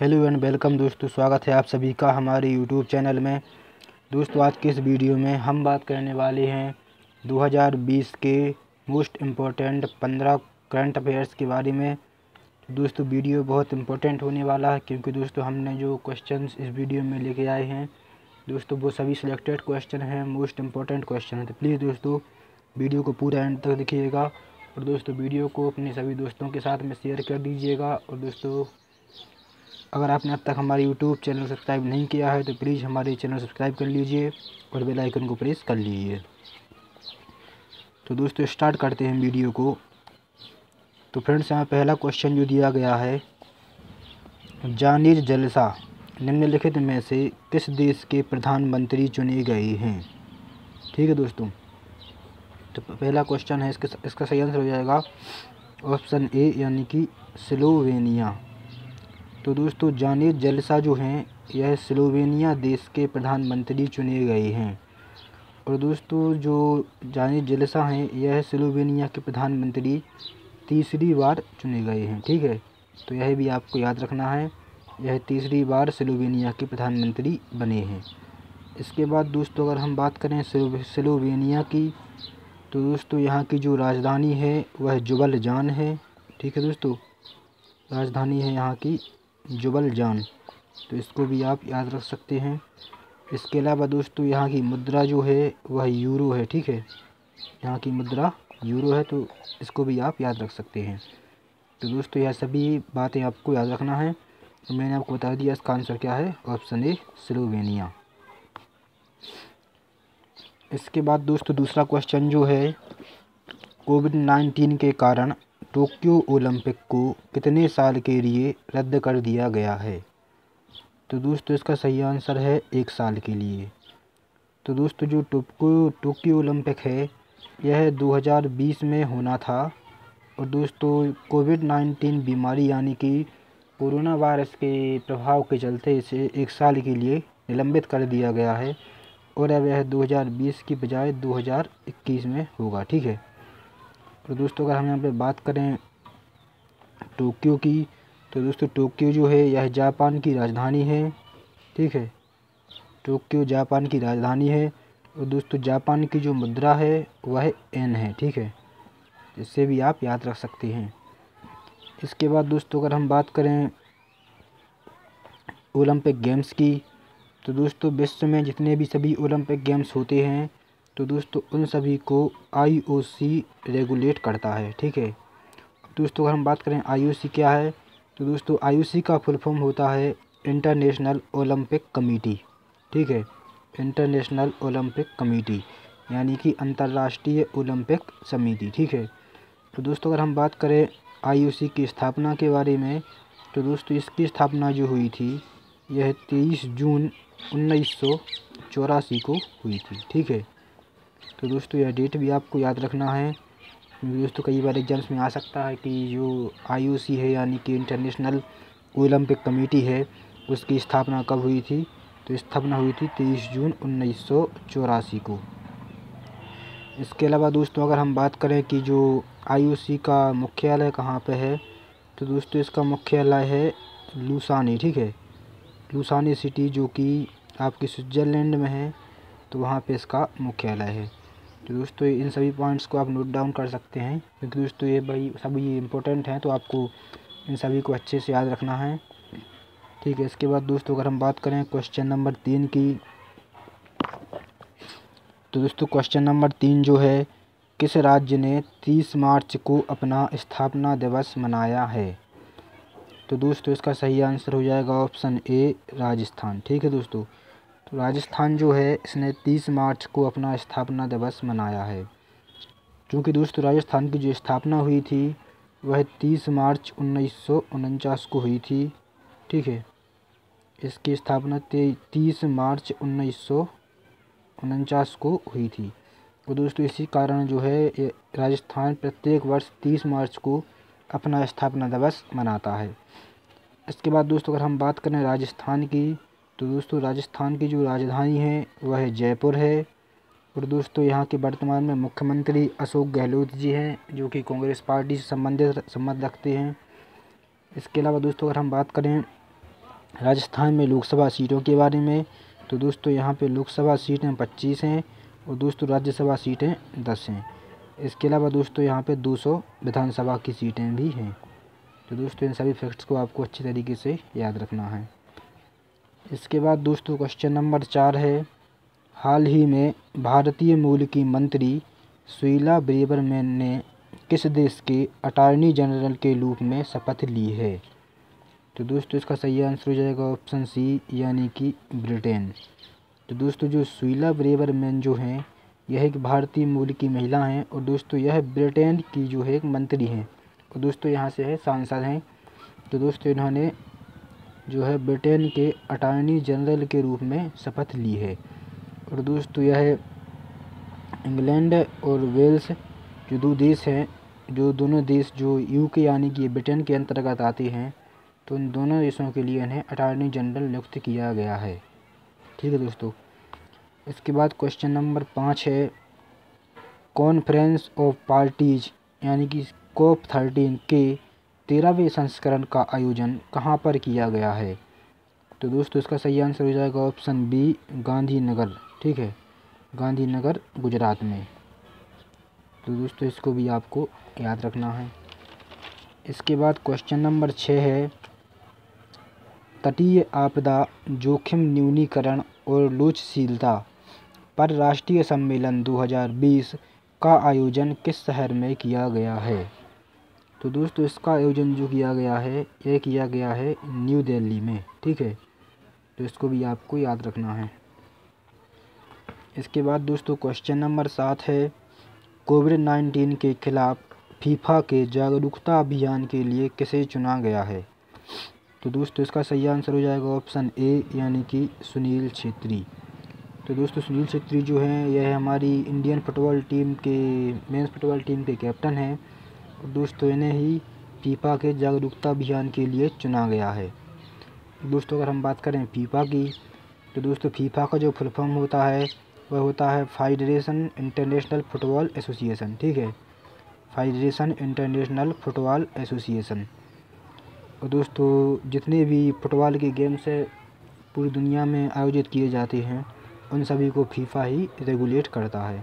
Hello and welcome दोस्तों, स्वागत है आप सभी का हमारे यूट्यूब चैनल में। दोस्तों आज के इस वीडियो में हम बात करने वाले हैं 2020 के मोस्ट इम्पोर्टेंट 15 करंट अफेयर्स के बारे में। दोस्तों वीडियो बहुत इम्पोर्टेंट होने वाला है क्योंकि दोस्तों हमने जो क्वेश्चंस इस वीडियो में लेके आए हैं दोस्तों वो सभी सिलेक्टेड क्वेश्चन हैं, मोस्ट इम्पोर्टेंट क्वेश्चन है। तो प्लीज़ दोस्तों वीडियो को पूरा एंड तक देखिएगा और दोस्तों वीडियो को अपने सभी दोस्तों के साथ में शेयर कर दीजिएगा। और दोस्तों अगर आपने अब तक हमारे यूट्यूब चैनल सब्सक्राइब नहीं किया है तो प्लीज़ हमारे चैनल सब्सक्राइब कर लीजिए और बेल आइकन को प्रेस कर लीजिए। तो दोस्तों स्टार्ट करते हैं वीडियो को। तो फ्रेंड्स यहाँ पहला क्वेश्चन जो दिया गया है, जानिर जलसा निम्नलिखित में से किस देश के प्रधानमंत्री चुने गए हैं। ठीक है दोस्तों, तो पहला क्वेश्चन है, इसका सही आंसर हो जाएगा ऑप्शन ए यानी कि स्लोवेनिया। तो दोस्तों जानिर जलसा जो हैं यह स्लोवेनिया देश के प्रधानमंत्री चुने गए हैं। और दोस्तों जो जानिर जलसा हैं यह स्लोवेनिया के प्रधानमंत्री तीसरी बार चुने गए हैं। ठीक है, तो यह भी आपको याद रखना है, यह तीसरी बार स्लोवेनिया के प्रधानमंत्री बने हैं। इसके बाद दोस्तों अगर हम बात करें स्लोवेनिया की, तो दोस्तों यहाँ की जो राजधानी है वह जुबलजान है। ठीक है दोस्तों, राजधानी है यहाँ की जुबलजान, तो इसको भी आप याद रख सकते हैं। इसके अलावा दोस्तों यहाँ की मुद्रा जो है वह यूरो है। ठीक है, यहाँ की मुद्रा यूरो है, तो इसको भी आप याद रख सकते हैं। तो दोस्तों यह सभी बातें आपको याद रखना है। तो मैंने आपको बता दिया इसका आंसर क्या है, ऑप्शन ए स्लोवेनिया। इसके बाद दोस्तों दूसरा क्वेश्चन जो है, कोविड-19 के कारण टोक्यो ओलंपिक को कितने साल के लिए रद्द कर दिया गया है। तो दोस्तों इसका सही आंसर है 1 साल के लिए। तो दोस्तों जो टोक्यो ओलंपिक है यह 2020 में होना था और दोस्तों कोविड-19 बीमारी यानी कि कोरोना वायरस के प्रभाव के चलते इसे 1 साल के लिए निलंबित कर दिया गया है और अब यह 2020 की बजाय 2021 में होगा। ठीक है, तो दोस्तों अगर हम यहाँ पे बात करें टोक्यो की, तो दोस्तों टोक्यो जो है यह जापान की राजधानी है। ठीक है, टोक्यो जापान की राजधानी है और दोस्तों जापान की जो मुद्रा है वह येन है। ठीक है, इससे भी आप याद रख सकते हैं। इसके बाद दोस्तों अगर हम बात करें ओलंपिक गेम्स की, तो दोस्तों विश्व में जितने भी सभी ओलंपिक गेम्स होते हैं तो दोस्तों उन सभी को IOC रेगुलेट करता है। ठीक है, दोस्तों अगर हम बात करें IOC क्या है, तो दोस्तों IOC का फुल फॉर्म होता है इंटरनेशनल ओलंपिक कमेटी। ठीक है, इंटरनेशनल ओलंपिक कमेटी यानी कि अंतर्राष्ट्रीय ओलंपिक समिति। ठीक है, तो दोस्तों अगर हम बात करें IOC की स्थापना के बारे में, तो दोस्तों इसकी स्थापना जो हुई थी यह 23 जून 1984 को हुई थी। ठीक है, तो दोस्तों यह डेट भी आपको याद रखना है क्योंकि दोस्तों कई बार एग्जाम्स में आ सकता है कि जो IOC है यानी कि इंटरनेशनल ओलंपिक कमेटी है उसकी स्थापना कब हुई थी। तो स्थापना हुई थी 23 जून 1984 को। इसके अलावा दोस्तों अगर हम बात करें कि जो IOC का मुख्यालय कहाँ पे है, तो दोस्तों इसका मुख्यालय है लुसाने। ठीक है, लुसाने सिटी जो कि आपकी स्विट्ज़रलैंड में है, तो वहाँ पे इसका मुख्यालय है। तो दोस्तों इन सभी पॉइंट्स को आप नोट डाउन कर सकते हैं क्योंकि दोस्तों ये भाई सभी इम्पोर्टेंट हैं, तो आपको इन सभी को अच्छे से याद रखना है। ठीक है, इसके बाद दोस्तों अगर हम बात करें क्वेश्चन नंबर 3 की, तो दोस्तों क्वेश्चन नंबर 3 जो है, किस राज्य ने 30 मार्च को अपना स्थापना दिवस मनाया है। तो दोस्तों इसका सही आंसर हो जाएगा ऑप्शन ए राजस्थान। ठीक है दोस्तों, तो राजस्थान जो है इसने 30 मार्च को अपना स्थापना दिवस मनाया है क्योंकि दोस्तों राजस्थान की जो स्थापना हुई थी वह 30 मार्च 1949 को हुई थी। ठीक है, इसकी स्थापना 30 मार्च 1949 को हुई थी और दोस्तों इसी कारण जो है राजस्थान प्रत्येक वर्ष 30 मार्च को अपना स्थापना दिवस मनाता है। इसके बाद दोस्तों अगर हम बात करें राजस्थान की, तो दोस्तों राजस्थान की जो राजधानी है वह जयपुर है और दोस्तों यहाँ के वर्तमान में मुख्यमंत्री अशोक गहलोत जी हैं जो कि कांग्रेस पार्टी से संबंध रखते हैं। इसके अलावा दोस्तों अगर हम बात करें राजस्थान में लोकसभा सीटों के बारे में, तो दोस्तों यहाँ पे लोकसभा सीटें 25 हैं और दोस्तों राज्यसभा सीटें 10 हैं। इसके अलावा दोस्तों यहाँ पे 200 विधानसभा की सीटें भी हैं। तो दोस्तों इन सभी फैक्ट्स को आपको अच्छी तरीके से याद रखना है। इसके बाद दोस्तों क्वेश्चन नंबर 4 है, हाल ही में भारतीय मूल की मंत्री शीला ब्रेबरमैन ने किस देश के अटॉर्नी जनरल के रूप में शपथ ली है? तो दोस्तों इसका सही आंसर हो जाएगा ऑप्शन सी, यानी कि ब्रिटेन। तो दोस्तों जो शीला ब्रेबरमैन जो हैं यह एक भारतीय मूल की महिला हैं और दोस्तों यह ब्रिटेन की जो है एक मंत्री हैं और दोस्तों यहाँ से है सांसद हैं। तो दोस्तों इन्होंने जो है ब्रिटेन के अटॉर्नी जनरल के रूप में शपथ ली है और दोस्तों यह इंग्लैंड और वेल्स जो दो देश हैं, जो दोनों देश जो यूके यानी कि ब्रिटेन के अंतर्गत आते हैं, तो इन दोनों देशों के लिए इन्हें अटॉर्नी जनरल नियुक्त किया गया है। ठीक है दोस्तों। इसके बाद क्वेश्चन नंबर 5 है, कॉन्फ्रेंस ऑफ पार्टीज यानी कि COP13 के 13वें संस्करण का आयोजन कहाँ पर किया गया है? तो दोस्तों इसका सही आंसर हो जाएगा ऑप्शन बी, गांधीनगर। ठीक है, गांधीनगर गुजरात में। तो दोस्तों इसको भी आपको याद रखना है। इसके बाद क्वेश्चन नंबर 6 है, तटीय आपदा जोखिम न्यूनीकरण और लोचशीलता पर राष्ट्रीय सम्मेलन 2020 का आयोजन किस शहर में किया गया है? तो दोस्तों इसका आयोजन जो किया गया है यह किया गया है न्यू दिल्ली में। ठीक है, तो इसको भी आपको याद रखना है। इसके बाद दोस्तों क्वेश्चन नंबर 7 है, कोविड-19 के खिलाफ फीफा के जागरूकता अभियान के लिए किसे चुना गया है? तो दोस्तों इसका सही आंसर हो जाएगा ऑप्शन ए, यानी कि सुनील छेत्री। तो दोस्तों सुनील छेत्री जो हैं यह हमारी इंडियन फुटबॉल टीम के मेंस फुटबॉल टीम के कैप्टन हैं और दोस्तों इन्हें ही फीफा के जागरूकता अभियान के लिए चुना गया है। दोस्तों अगर हम बात करें फीफा की, तो दोस्तों फीफा का जो फुल फॉर्म होता है वह होता है फेडरेशन इंटरनेशनल फुटबॉल एसोसिएशन। ठीक है, फेडरेशन इंटरनेशनल फुटबॉल एसोसिएशन। और दोस्तों जितने भी फुटबॉल के गेम्स पूरी दुनिया में आयोजित किए जाते हैं उन सभी को फीफा ही रेगुलेट करता है।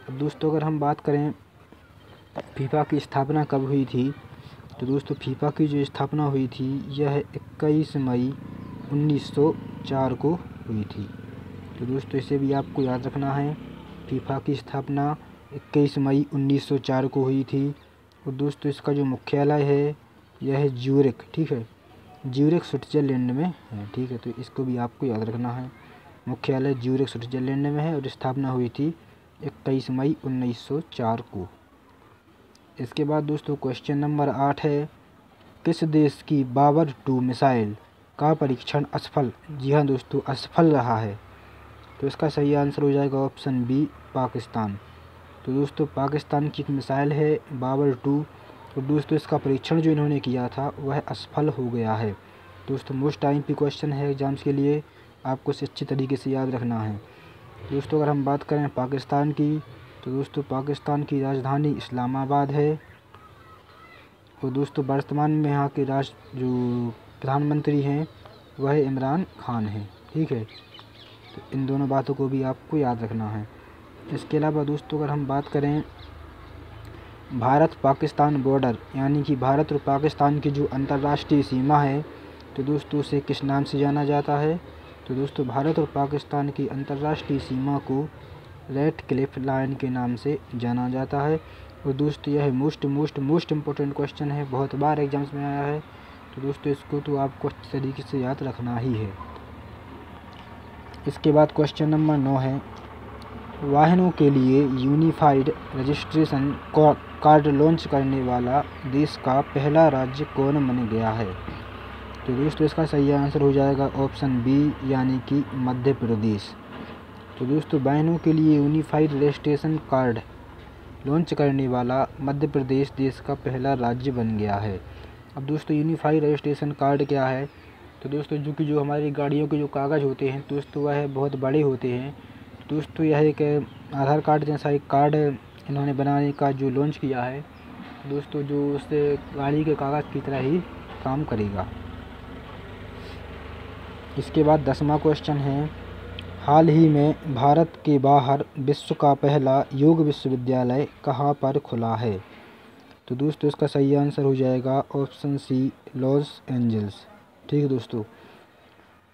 अब दोस्तों अगर हम बात करें फीफा की स्थापना कब हुई थी, तो दोस्तों फीफा की जो स्थापना हुई थी यह 21 मई 1904 को हुई थी। तो दोस्तों इसे भी आपको याद रखना है, फीफा की स्थापना 21 मई 1904 को हुई थी और दोस्तों इसका जो मुख्यालय है यह है ज्यूरिख। ठीक है, ज्यूरिख स्विट्ज़रलैंड में है। ठीक है, तो इसको भी आपको याद रखना है, मुख्यालय ज्यूरिख स्विट्ज़रलैंड में है और स्थापना हुई थी 21 मई 1904 को। इसके बाद दोस्तों क्वेश्चन नंबर 8 है, किस देश की बाबर 2 मिसाइल का परीक्षण असफल, जी हाँ दोस्तों असफल रहा है? तो इसका सही आंसर हो जाएगा ऑप्शन बी, पाकिस्तान। तो दोस्तों पाकिस्तान की एक मिसाइल है बाबर 2 और दोस्तों इसका परीक्षण जो इन्होंने किया था वह असफल हो गया है। दोस्तों मोस्ट टाइम पे क्वेश्चन है एग्जाम्स के लिए, आपको इसे अच्छी तरीके से याद रखना है। दोस्तों अगर हम बात करें पाकिस्तान की, तो दोस्तों पाकिस्तान की राजधानी इस्लामाबाद है और दोस्तों वर्तमान में यहाँ के जो प्रधानमंत्री हैं वह इमरान खान हैं। ठीक है, तो इन दोनों बातों को भी आपको याद रखना है। इसके अलावा दोस्तों अगर हम बात करें भारत पाकिस्तान बॉर्डर यानी कि भारत और पाकिस्तान की जो अंतर्राष्ट्रीय सीमा है, तो दोस्तों उसे किस नाम से जाना जाता है? तो दोस्तों भारत और पाकिस्तान की अंतर्राष्ट्रीय सीमा को रेड क्लिफ लाइन के नाम से जाना जाता है और दोस्तों यह मोस्ट इम्पोर्टेंट क्वेश्चन है, बहुत बार एग्जाम्स में आया है। तो दोस्तों इसको तो आपको अच्छी तरीके से याद रखना ही है। इसके बाद क्वेश्चन नंबर 9 है, वाहनों के लिए यूनिफाइड रजिस्ट्रेशन कार्ड लॉन्च करने वाला देश का पहला राज्य कौन बन गया है? तो दोस्तों इसका सही आंसर हो जाएगा ऑप्शन बी, यानी कि मध्य प्रदेश। तो दोस्तों वाहनों के लिए यूनिफाइड रजिस्ट्रेशन कार्ड लॉन्च करने वाला मध्य प्रदेश देश का पहला राज्य बन गया है। अब दोस्तों यूनिफाइड रजिस्ट्रेशन कार्ड क्या है? तो दोस्तों जो हमारी गाड़ियों के जो कागज़ होते हैं दोस्तों वह बहुत बड़े होते हैं। दोस्तों यह एक आधार कार्ड जैसा एक कार्ड इन्होंने बनाने का जो लॉन्च किया है दोस्तों, जो उससे गाड़ी के कागज़ की तरह ही काम करेगा। इसके बाद 10वां क्वेश्चन है, हाल ही में भारत के बाहर विश्व का पहला योग विश्वविद्यालय कहाँ पर खुला है? तो दोस्तों इसका सही आंसर हो जाएगा ऑप्शन सी, लॉस एंजल्स। ठीक है दोस्तों,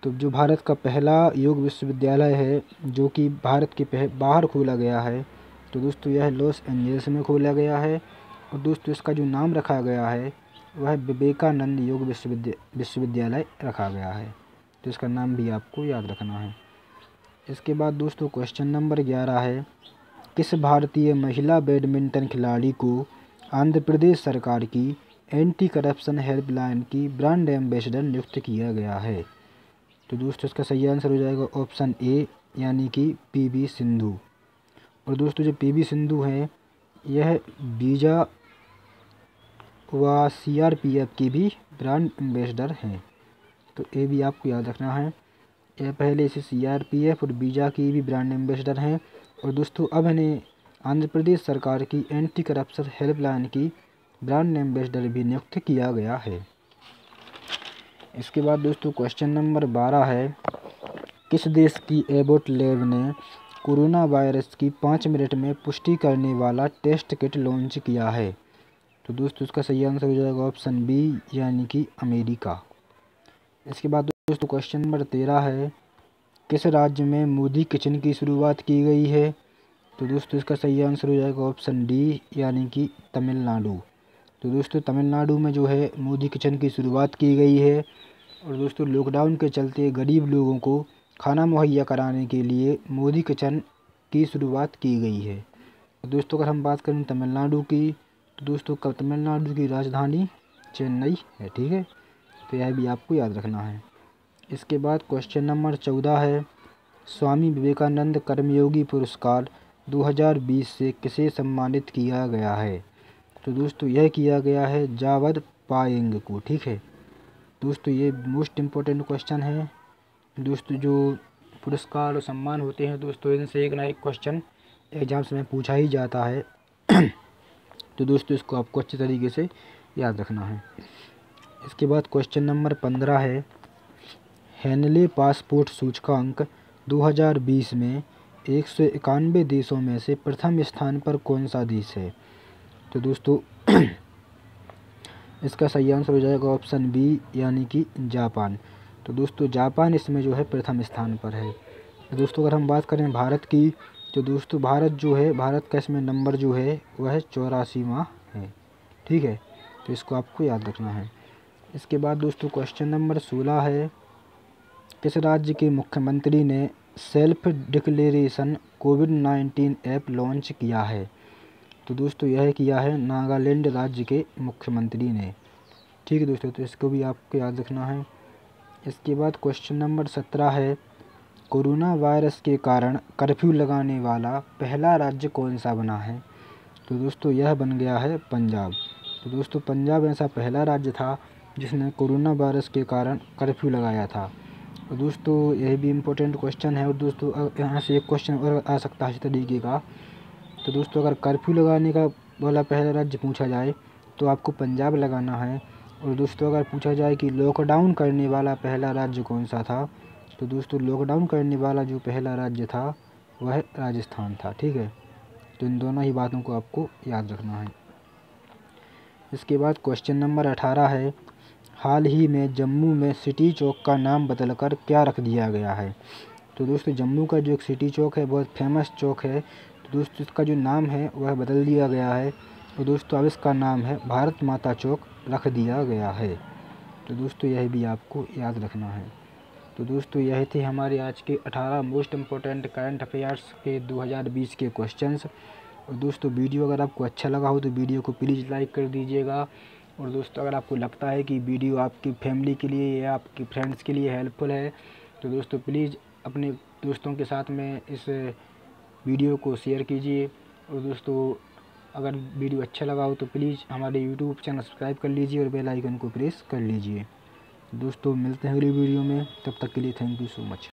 तो जो भारत का पहला योग विश्वविद्यालय है जो कि भारत के बाहर खोला गया है, तो दोस्तों यह लॉस एंजल्स में खोला गया है। और दोस्तों इसका जो नाम रखा गया है वह विवेकानंद योग विश्वविद्यालय रखा गया है। तो इसका नाम भी आपको याद रखना है। इसके बाद दोस्तों क्वेश्चन नंबर 11 है, किस भारतीय महिला बैडमिंटन खिलाड़ी को आंध्र प्रदेश सरकार की एंटी करप्शन हेल्पलाइन की ब्रांड एम्बेसडर नियुक्त किया गया है? तो दोस्तों इसका सही आंसर हो जाएगा ऑप्शन ए, यानी कि पीवी सिंधु। और दोस्तों जो पीवी सिंधु हैं यह वीजा व सीआरपीएफ की भी ब्रांड एम्बेसडर हैं। तो ये भी आपको याद रखना है, यह पहले से सीआरपीएफ और वीजा की भी ब्रांड एम्बेसडर हैं। और दोस्तों अब इन्हें आंध्र प्रदेश सरकार की एंटी करप्शन हेल्पलाइन की ब्रांड एम्बेसडर भी नियुक्त किया गया है। इसके बाद दोस्तों क्वेश्चन नंबर 12 है, किस देश की एबॉट लैब ने कोरोना वायरस की 5 मिनट में पुष्टि करने वाला टेस्ट किट लॉन्च किया है? तो दोस्तों इसका सही आंसर हो जाएगा ऑप्शन बी, यानी कि अमेरिका। इसके बाद दोस्तों क्वेश्चन नंबर 13 है, किस राज्य में मोदी किचन की शुरुआत की गई है? तो दोस्तों इसका सही आंसर हो जाएगा ऑप्शन डी, यानी कि तमिलनाडु। तो दोस्तों तमिलनाडु में जो है मोदी किचन की शुरुआत की गई है। और दोस्तों लॉकडाउन के चलते गरीब लोगों को खाना मुहैया कराने के लिए मोदी किचन की शुरुआत की गई है। तो दोस्तों अगर हम बात करें तमिलनाडु की, तो दोस्तों तमिलनाडु की राजधानी चेन्नई है। ठीक है, तो यह भी आपको याद रखना है। इसके बाद क्वेश्चन नंबर 14 है, स्वामी विवेकानंद कर्मयोगी पुरस्कार 2020 से किसे सम्मानित किया गया है? तो दोस्तों यह किया गया है जावद पायेंग को। ठीक है दोस्तों, ये मोस्ट इम्पोर्टेंट क्वेश्चन है। दोस्तों जो पुरस्कार और सम्मान होते हैं दोस्तों, इनसे एक ना एक क्वेश्चन एग्जाम्स में पूछा ही जाता है। तो दोस्तों इसको आपको अच्छे तरीके से याद रखना है। इसके बाद क्वेश्चन नंबर 15 है, हेनले पासपोर्ट सूचकांक 2020 में 191 देशों में से प्रथम स्थान पर कौन सा देश है? तो दोस्तों इसका सही आंसर हो जाएगा ऑप्शन बी, यानी कि जापान। तो दोस्तों जापान इसमें जो है प्रथम स्थान पर है। तो दोस्तों अगर हम बात करें भारत की, तो दोस्तों भारत का इसमें नंबर जो है वह 84वां है। ठीक है, तो इसको आपको याद रखना है। इसके बाद दोस्तों क्वेश्चन नंबर 16 है, किस राज्य के मुख्यमंत्री ने सेल्फ डिक्लेरेशन कोविड-19 ऐप लॉन्च किया है? तो दोस्तों यह किया है नागालैंड राज्य के मुख्यमंत्री ने। ठीक है दोस्तों, तो इसको भी आपको याद रखना है। इसके बाद क्वेश्चन नंबर 17 है, कोरोना वायरस के कारण कर्फ्यू लगाने वाला पहला राज्य कौन सा बना है? तो दोस्तों यह बन गया है पंजाब। तो दोस्तों पंजाब ऐसा पहला राज्य था जिसने कोरोना वायरस के कारण कर्फ्यू लगाया था। और दोस्तों यह भी इम्पोर्टेंट क्वेश्चन है। और दोस्तों यहाँ से एक क्वेश्चन और आ सकता है इस तरीके का। तो दोस्तों अगर कर्फ्यू लगाने का वाला पहला राज्य पूछा जाए तो आपको पंजाब लगाना है। और दोस्तों अगर पूछा जाए कि लॉकडाउन करने वाला पहला राज्य कौन सा था, तो दोस्तों लॉकडाउन करने वाला जो पहला राज्य था वह राजस्थान था। ठीक है, तो इन दोनों ही बातों को आपको याद रखना है। इसके बाद क्वेश्चन नंबर 18 है, हाल ही में जम्मू में सिटी चौक का नाम बदलकर क्या रख दिया गया है? तो दोस्तों जम्मू का जो एक सिटी चौक है बहुत फेमस चौक है। तो दोस्तों इसका जो नाम है वह बदल दिया गया है। तो दोस्तों अब इसका नाम है भारत माता चौक रख दिया गया है। तो दोस्तों यह भी आपको याद रखना है। तो दोस्तों यह थे हमारे आज के 18 मोस्ट इम्पोर्टेंट करंट अफेयर्स के 2020 के क्वेश्चंस। और दोस्तों वीडियो अगर आपको अच्छा लगा हो तो वीडियो को प्लीज़ लाइक कर दीजिएगा। और दोस्तों अगर आपको लगता है कि वीडियो आपकी फैमिली के लिए या आपके फ्रेंड्स के लिए हेल्पफुल है, तो दोस्तों प्लीज़ अपने दोस्तों के साथ में इस वीडियो को शेयर कीजिए। और दोस्तों अगर वीडियो अच्छा लगा हो तो प्लीज़ हमारे यूट्यूब चैनल सब्सक्राइब कर लीजिए और बेल आइकन को प्रेस कर लीजिए। दोस्तों मिलते हैं अगली वीडियो में, तब तक के लिए थैंक यू सो मच।